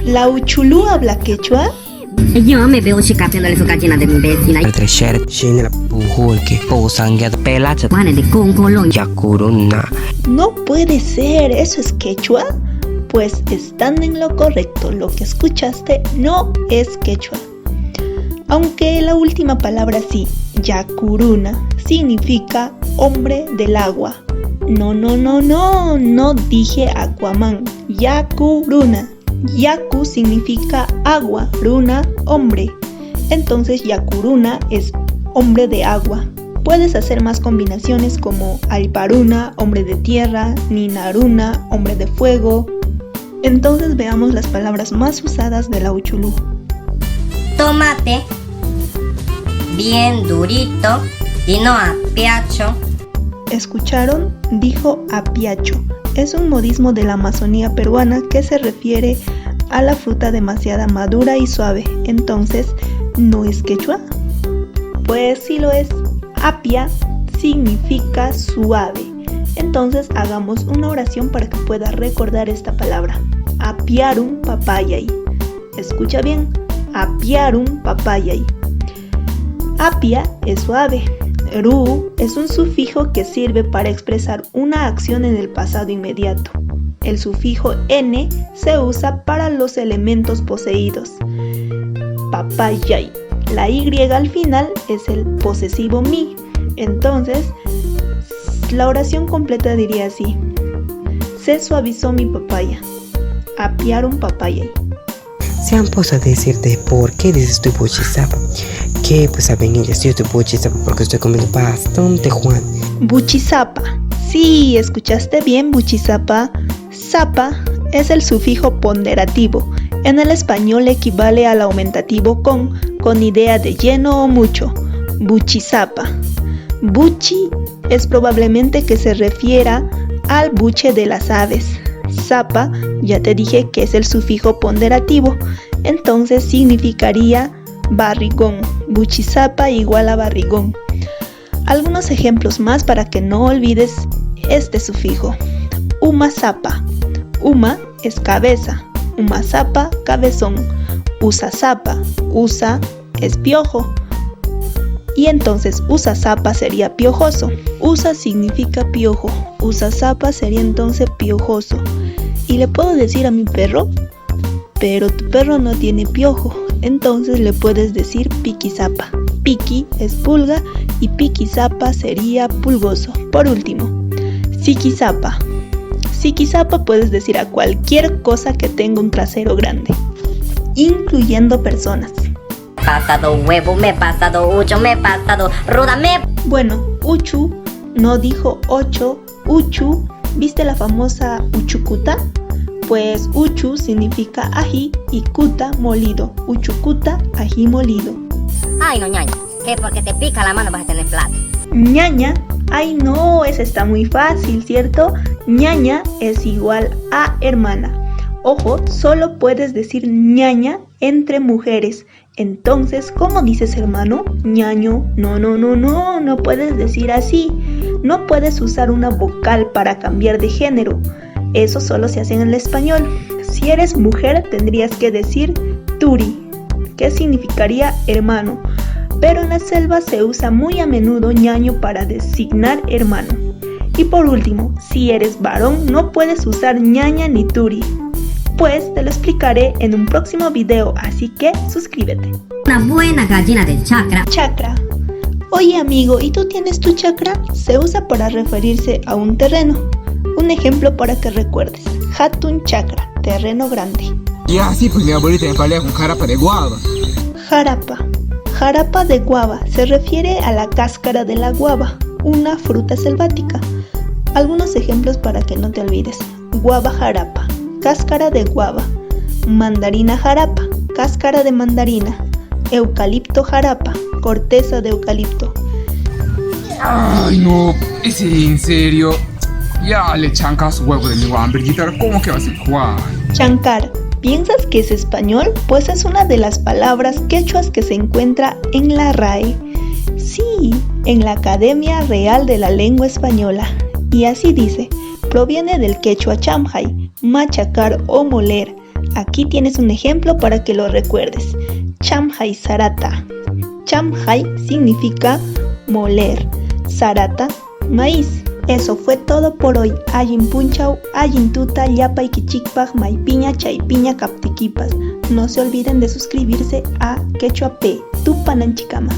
¿La Uchulú habla quechua? Yo me veo chicapeándole su gallina de mi vecina. No puede ser, ¿eso es quechua? Pues están en lo correcto, lo que escuchaste no es quechua. Aunque la última palabra sí, Yacuruna, significa hombre del agua. No dije Aquaman, Yacuruna. Yacu significa agua, runa, hombre. Entonces Yacuruna es hombre de agua. Puedes hacer más combinaciones como Alparuna, hombre de tierra, Ninaruna, hombre de fuego. Entonces veamos las palabras más usadas de la Uchulú. Tomate, bien durito y no apiacho. ¿Escucharon? Dijo apiacho. Es un modismo de la Amazonía peruana que se refiere a la fruta demasiado madura y suave. Entonces, ¿no es quechua? Pues sí lo es. Apia significa suave. Entonces hagamos una oración para que puedas recordar esta palabra. Apiarum papayay. Escucha bien. Apiarum papayay. Apia es suave. Ru es un sufijo que sirve para expresar una acción en el pasado inmediato. El sufijo n se usa para los elementos poseídos. Papayay. La y al final es el posesivo mi. Entonces, la oración completa diría así. Se suavizó mi papaya. Apiaron papayay. Sean pues a decirte por qué dices tu buchisapa. Que pues saben ellas, yo estoy buchisapa porque estoy comiendo bastante Juan. Buchisapa. Sí, escuchaste bien, buchisapa. Sapa es el sufijo ponderativo. En el español equivale al aumentativo con idea de lleno o mucho. Buchisapa. Buchi es probablemente que se refiera al buche de las aves. Sapa, ya te dije que es el sufijo ponderativo, entonces significaría barrigón. Buchisapa igual a barrigón. Algunos ejemplos más para que no olvides este sufijo. Umasapa. Uma es cabeza. Umasapa, cabezón. Usasapa. Usa es piojo. Y entonces usasapa sería piojoso. Usa significa piojo. Usasapa sería entonces piojoso. ¿Y le puedo decir a mi perro? Pero tu perro no tiene piojo. Entonces le puedes decir piquisapa. Piqui es pulga y piquisapa sería pulgoso. Por último, siquisapa. Siquisapa puedes decir a cualquier cosa que tenga un trasero grande, incluyendo personas. Pasado huevo, me he pasado ucho, me he pasado ruda, Bueno, uchu no dijo ocho, uchu. ¿Viste la famosa uchucuta? Pues uchu significa ají y kuta molido. Uchucuta, ají molido. Ay no, ñaña, que porque te pica la mano vas a tener plato. Ñaña, ay no, esa está muy fácil, ¿cierto? Ñaña es igual a hermana. Ojo, solo puedes decir ñaña entre mujeres. Entonces, ¿cómo dices hermano? Ñaño. No puedes decir así. No puedes usar una vocal para cambiar de género. Eso solo se hace en el español. Si eres mujer, tendrías que decir turi, que significaría hermano. Pero en la selva se usa muy a menudo ñaño para designar hermano. Y por último, si eres varón, no puedes usar ñaña ni turi. Pues te lo explicaré en un próximo video, así que suscríbete. Una buena gallina de chakra. Chakra. Oye amigo, ¿y tú tienes tu chakra? Se usa para referirse a un terreno. Un ejemplo para que recuerdes. Hatun chakra, terreno grande. Y así pues mi abuelita me palea con jarapa de guava. Jarapa. Jarapa de guava se refiere a la cáscara de la guava, una fruta selvática. Algunos ejemplos para que no te olvides. Guava jarapa, cáscara de guava. Mandarina jarapa, cáscara de mandarina. Eucalipto jarapa, corteza de eucalipto. Ay no, ¿es en serio? Ya le chancas huevo de mi hamburguita, ¿cómo que va a ser Juan? Chancar. ¿Piensas que es español? Pues es una de las palabras quechuas que se encuentra en la RAE. Sí, en la Academia Real de la Lengua Española. Y así dice, proviene del quechua chamjay, machacar o moler. Aquí tienes un ejemplo para que lo recuerdes. Chamhay sarata. Chamhay significa moler, sarata, maíz. Eso fue todo por hoy. Ayin punchau, ayin tuta, llapa ikichikpaj, maipiña, chaipiña, kaptikipas. No se olviden de suscribirse a Quechua P, tu pananchikama.